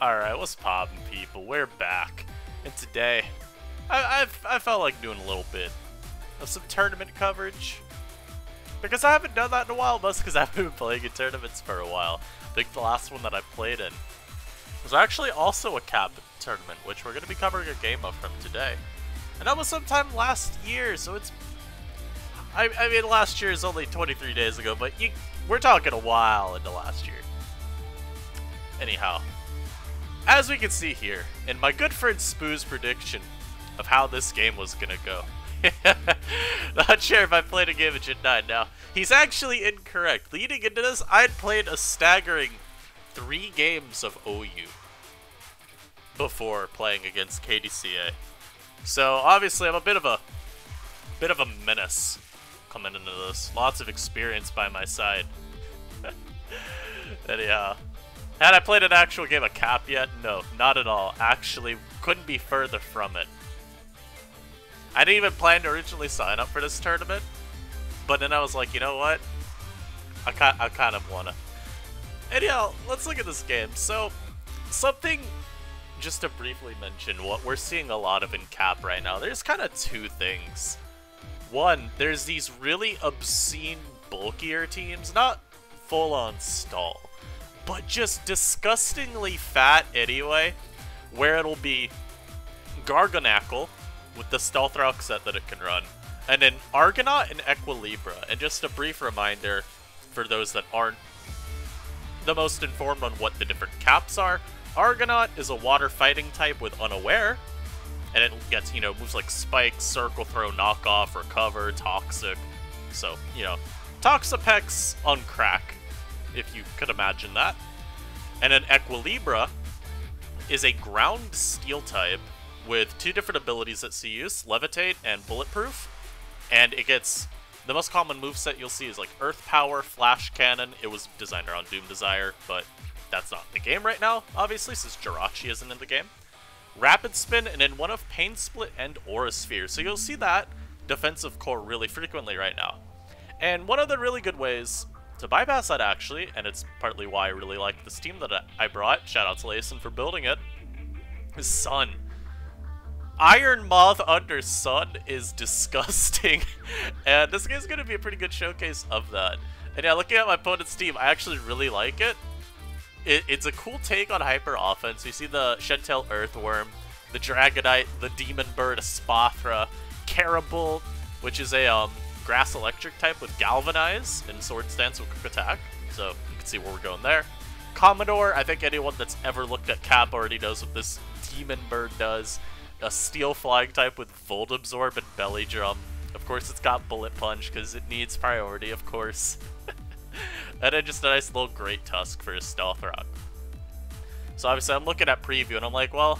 Alright, what's poppin', people? We're back. And today, I felt like doing a little bit of some tournament coverage. Because I haven't done that in a while, mostly because I haven't been playing in tournaments for a while. I think the last one that I played in was actually also a cap tournament, which we're going to be covering a game of from today. And that was sometime last year, so it's... I mean, last year is only 23 days ago, but we're talking a while into last year. Anyhow, as we can see here, in my good friend Spoo's prediction of how this game was gonna go. Not sure if I played a game of Gen 9 now. He's actually incorrect. Leading into this, I'd played a staggering 3 games of OU before playing against KDCA. So obviously I'm a bit of a menace coming into this. Lots of experience by my side. Anyhow. Had I played an actual game of Cap yet? No, not at all. Actually, couldn't be further from it. I didn't even plan to originally sign up for this tournament, but then I was like, you know what? I kind of wanna. Anyhow, let's look at this game. So, something, just to briefly mention, what we're seeing a lot of in Cap right now, there's kind of 2 things. One, there's these really obscene, bulkier teams, not full-on stall, but just disgustingly fat anyway, where it'll be Gargonackle with the Stealth Rock set that it can run, and then Argonaut and Equilibra. And just a brief reminder for those that aren't the most informed on what the different caps are, Argonaut is a water fighting type with Unaware, and it gets, moves like Spike, Circle Throw, Knockoff, Recover, Toxic. So, Toxapex on crack, if you could imagine that. And then Equilibra is a ground steel type with 2 different abilities that see use, Levitate and Bulletproof. And it gets, the most common moveset you'll see is like Earth Power, Flash Cannon. It was designed around Doom Desire, but that's not in the game right now, obviously, since Jirachi isn't in the game. Rapid Spin, and then one of Pain Split and Aura Sphere. So you'll see that defensive core really frequently right now. And one of the really good ways to bypass that, actually, and it's partly why I really like this team that I brought, shout out to Layson for building it, is Sun. Iron Moth under Sun is disgusting, and this game's going to be a pretty good showcase of that. And yeah, looking at my opponent's team, I actually really like it. It's a cool take on hyper offense. You see the Shentel Earthworm, the Dragonite, the Demon Bird, a Spathra, Carabolt, which is a Grass Electric type with Galvanize and Sword Stance with Quick Attack. So you can see where we're going there. Commodore, I think anyone that's ever looked at Cap already knows what this Demon Bird does. A Steel Flying type with Volt Absorb and Belly Drum. Of course, it's got Bullet Punch because it needs priority, of course. And then just a nice little Great Tusk for his Stealth Rock. So obviously I'm looking at preview and I'm like, well,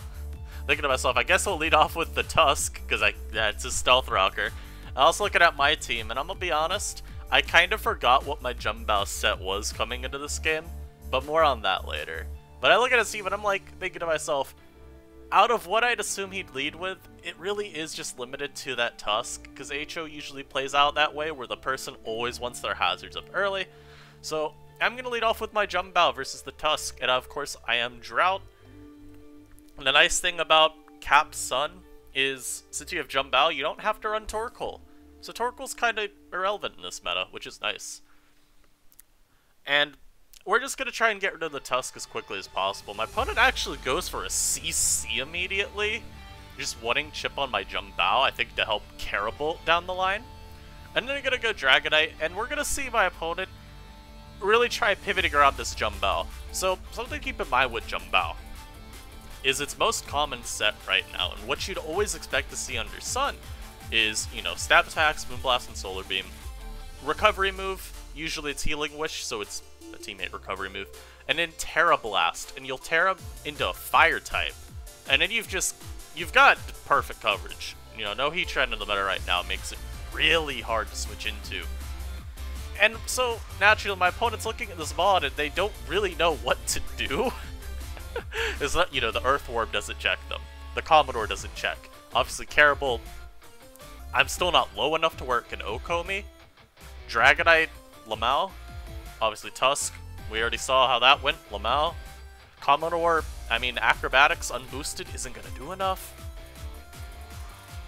thinking to myself, I guess I'll lead off with the Tusk because it's his Stealth Rocker. I was looking at my team and I'm gonna be honest, I kind of forgot what my Jumbao set was coming into this game, but more on that later. But I look at his team and I'm like thinking to myself, out of what I'd assume he'd lead with, it really is just limited to that Tusk, because HO usually plays out that way, where the person always wants their hazards up early. So I'm going to lead off with my Jumbao versus the Tusk, and of course I am Drought. And the nice thing about Cap Sun is, since you have Jumbao, you don't have to run Torkoal. So Torkoal's kind of irrelevant in this meta, which is nice. And we're just going to try and get rid of the Tusk as quickly as possible. My opponent actually goes for a CC immediately, just wanting chip on my Jumbao, I think, to help Carabolt down the line. And then I'm going to go Dragonite, and we're going to see my opponent really try pivoting around this Jumbao. So, something to keep in mind with Jumbao is its most common set right now, and what you'd always expect to see under Sun is, Stab Attacks, Moonblast, and Solar Beam. Recovery move, usually it's Healing Wish, so it's a teammate recovery move. And then Terra Blast, and you'll Terra into a Fire type. And then you've got perfect coverage. No Heat Trend in the meta right now makes it really hard to switch into. And so, naturally, my opponent's looking at this mod and they don't really know what to do. It's not, the Earthworm doesn't check them. The Commodore doesn't check. Obviously, Carabolt, I'm still not low enough to where it can Oko me. Dragonite, Lamau, obviously Tusk, we already saw how that went, Lamau. Commodore, I mean, Acrobatics unboosted isn't going to do enough.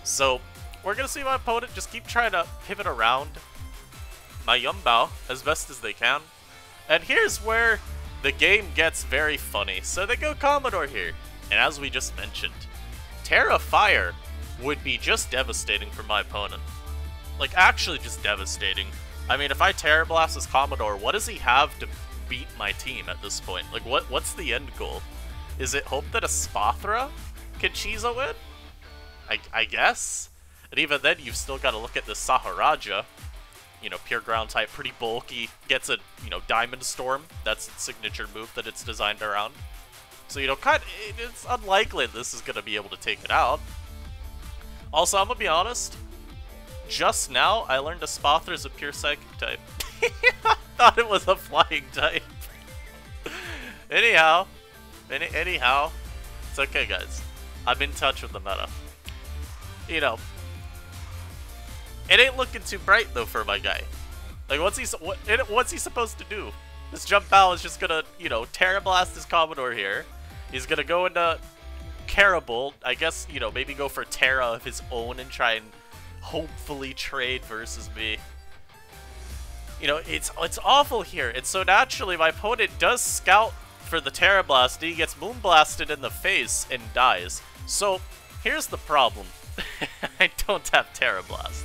So, we're going to see my opponent just keep trying to pivot around my Yumbao as best as they can. And here's where the game gets very funny. So they go Commodore here. And as we just mentioned, Terra Fire would be just devastating for my opponent. Like, actually just devastating. I mean, if I Terra Blast as Commodore, what does he have to beat my team at this point? Like, what's the end goal? Is it hope that a Spathra can Chizo win? I guess? And even then, you've still got to look at the Saharaja. You know, pure ground type, pretty bulky, gets a, you know, Diamond Storm. That's its signature move that it's designed around. So, you know, it's unlikely this is going to be able to take it out. Also, I'm going to be honest, just now I learned a Spathra is a pure Psychic type. I thought it was a Flying type. Anyhow, it's okay, guys. I'm in touch with the meta. You know, it ain't looking too bright though for my guy. Like, what's he supposed to do? This jump bow is just gonna, you know, Terra Blast his Commodore here. He's gonna go into Carabolt. I guess, you know, maybe go for Terra of his own and try and hopefully trade versus me. You know, it's awful here. And so naturally, my opponent does scout for the Terra Blast, and he gets Moon Blasted in the face and dies. So here's the problem. I don't have Terra Blast.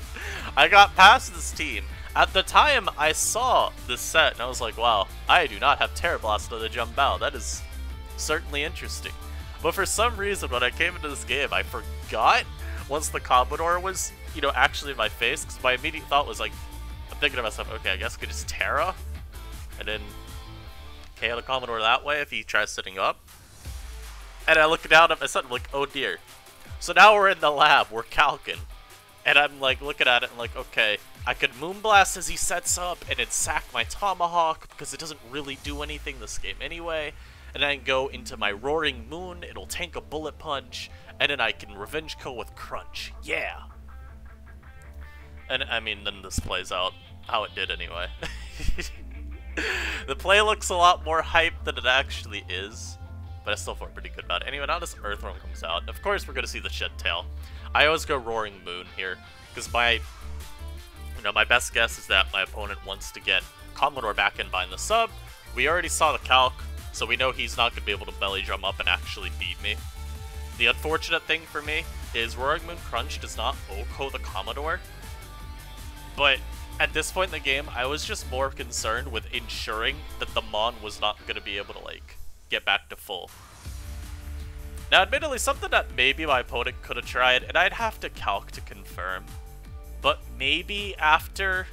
I got past this team. At the time, I saw this set, and I was like, wow, I do not have Terra Blast on the jump bow. That is certainly interesting. But for some reason, when I came into this game, I forgot once the Commodore was, you know, actually in my face, because my immediate thought was like, I'm thinking to myself, okay, I guess I could just Terra, and then KO the Commodore that way if he tries sitting up. And I look down at my son, I'm like, oh dear. So now we're in the lab, we're calcing. And I'm like looking at it and like, okay, I could Moonblast as he sets up and then sack my Tomahawk because it doesn't really do anything this game anyway. And then go into my Roaring Moon, it'll tank a Bullet Punch, and then I can Revenge Kill with Crunch. Yeah! And I mean, then this plays out how it did anyway. The play looks a lot more hype than it actually is. But I still feel pretty good about it. Anyway, now this Earthworm comes out. Of course, we're going to see the Shed Tail. I always go Roaring Moon here, because my best guess is that my opponent wants to get Commodore back in behind the sub. We already saw the calc, so we know he's not going to be able to belly drum up and actually beat me. The unfortunate thing for me is Roaring Moon Crunch does not OHKO the Commodore. But at this point in the game, I was just more concerned with ensuring that the Mon was not going to be able to, like, get back to full. Now, admittedly, something that maybe my opponent could have tried, and I'd have to calc to confirm, but maybe after...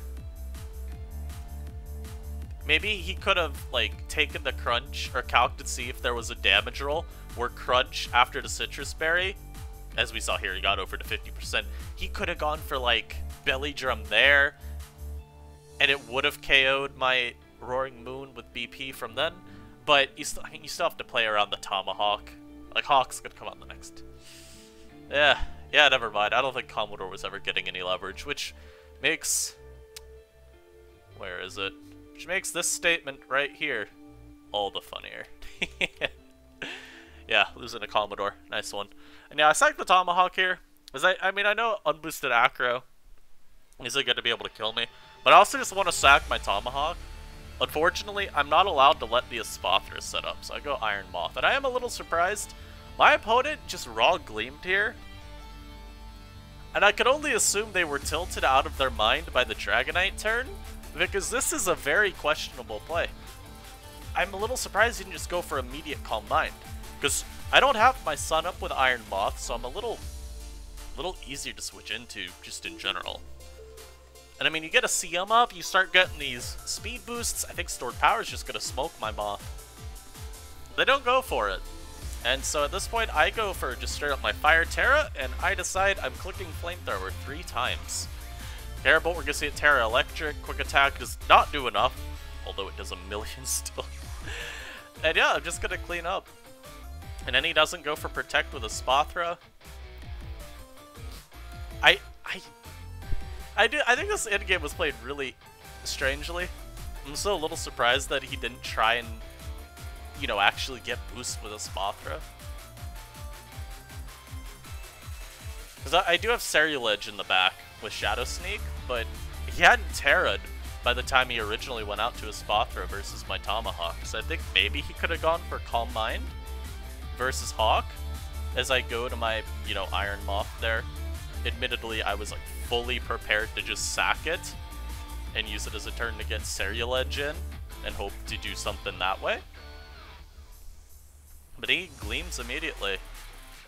Maybe he could have, like, taken the Crunch, or calced to see if there was a damage roll, where Crunch, after the Citrus Berry, as we saw here, he got over to 50%, he could have gone for, like, Belly Drum there, and it would have KO'd my Roaring Moon with BP from then. But you still have to play around the Tomahawk. Like, Hawk's gonna come out the next. Yeah, never mind. I don't think Commodore was ever getting any leverage, which makes... Where is it? Which makes this statement right here all the funnier. Yeah, losing a Commodore. Nice one. And yeah, I sacked the Tomahawk here. Because I mean, I know unboosted Acro isn't going to be able to kill me. But I also just want to sack my Tomahawk. Unfortunately, I'm not allowed to let the Espathra set up, so I go Iron Moth. And I am a little surprised. My opponent just raw gleamed here. And I could only assume they were tilted out of their mind by the Dragonite turn, because this is a very questionable play. I'm a little surprised he didn't just go for immediate Calm Mind, because I don't have my Sun up with Iron Moth, so I'm a little easier to switch into, just in general. And I mean, you get a CM up, you start getting these speed boosts. I think Stored Power is just going to smoke my Moth. They don't go for it. And so at this point, I go for just straight up my Fire Terra, and I decide I'm clicking Flamethrower 3 times. Carabolt, we're going to see it Terra Electric. Quick Attack does not do enough, although it does a million still. And yeah, I'm just going to clean up. And then he doesn't go for Protect with a Spathra. I think this endgame was played really strangely. I'm still a little surprised that he didn't try and you know, actually get boosts with a Spathra. Because I do have Ceruledge in the back with Shadow Sneak, but he hadn't Terra'd by the time he originally went out to a Spathra versus my Tomahawk. So I think maybe he could have gone for Calm Mind versus Hawk as I go to my, you know, Iron Moth there. Admittedly, I was like fully prepared to just sack it and use it as a turn to get Ceruledge in and hope to do something that way. But he gleams immediately.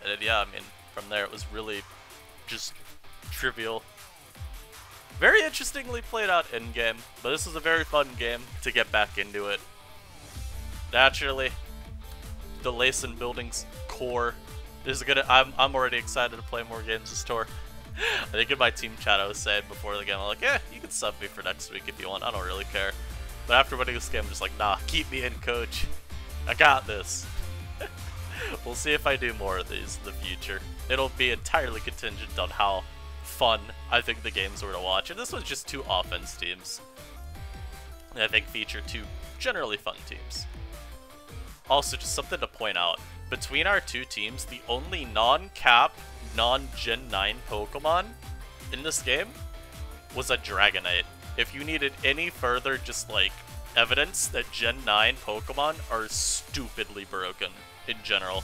And yeah, I mean, from there it was really just trivial. Very interestingly played out in-game, but this is a very fun game to get back into it. Naturally, the Layson Buildings core is gonna. I'm already excited to play more games this tour. I think in my team chat I was saying before the game, I'm like, yeah, you can sub me for next week if you want. I don't really care. But after winning this game, I'm just like, nah, keep me in, coach. I got this. We'll see if I do more of these in the future. It'll be entirely contingent on how fun I think the games were to watch. And this was just two offense teams. And I think feature two generally fun teams. Also, just something to point out. Between our two teams, the only non-cap, non-Gen 9 Pokemon in this game was a Dragonite. If you needed any further just like evidence that Gen 9 Pokemon are stupidly broken in general.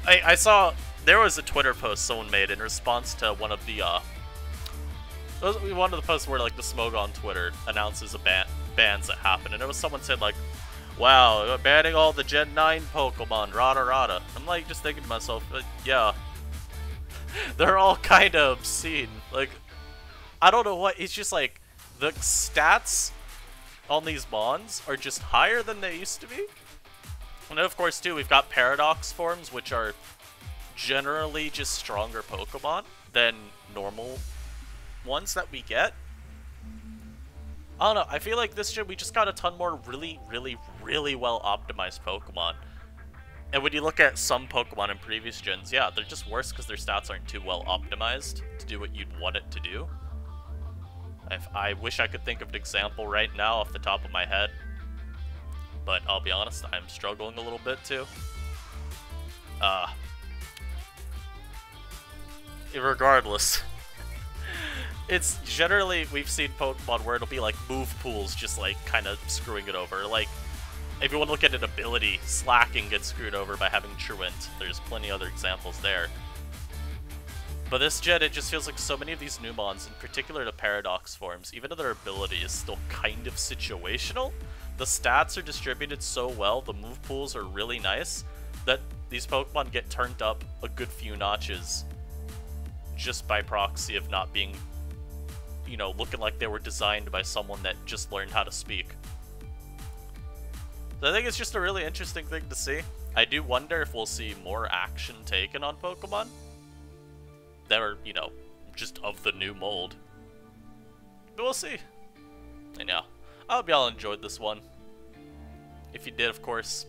I saw there was a Twitter post someone made in response to one of the posts where like the Smog on Twitter announces a bans that happen, and it was someone said like, wow, banning all the Gen 9 Pokemon, rada rada. I'm like just thinking to myself, yeah, they're all kind of obscene. Like, I don't know what, it's just like the stats on these Mons are just higher than they used to be. And then of course too, we've got Paradox forms, which are generally just stronger Pokemon than normal ones that we get. I don't know, I feel like this gen we just got a ton more really well optimized Pokemon. And when you look at some Pokemon in previous gens, yeah, they're just worse because their stats aren't too well optimized to do what you'd want it to do. I wish I could think of an example right now off the top of my head. But I'll be honest, I'm struggling a little bit too. Regardless. It's generally, we've seen Pokemon where it'll be like move pools just like kind of screwing it over. Like, if you want to look at an ability, Slacking gets screwed over by having Truant. There's plenty other examples there. But this gen, it just feels like so many of these new Mons, in particular the Paradox forms, even though their ability is still kind of situational, the stats are distributed so well, the move pools are really nice, that these Pokemon get turned up a good few notches just by proxy of not being, you know, looking like they were designed by someone that just learned how to speak. So I think it's just a really interesting thing to see. I do wonder if we'll see more action taken on Pokemon that are, you know, just of the new mold. But we'll see. And yeah, I hope y'all enjoyed this one. If you did, of course,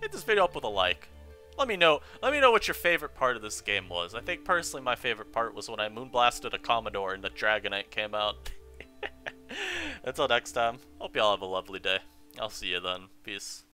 hit this video up with a like. Let me know what your favorite part of this game was. I think personally my favorite part was when I moonblasted a Commodore and the Dragonite came out. Until next time, hope y'all have a lovely day. I'll see you then. Peace.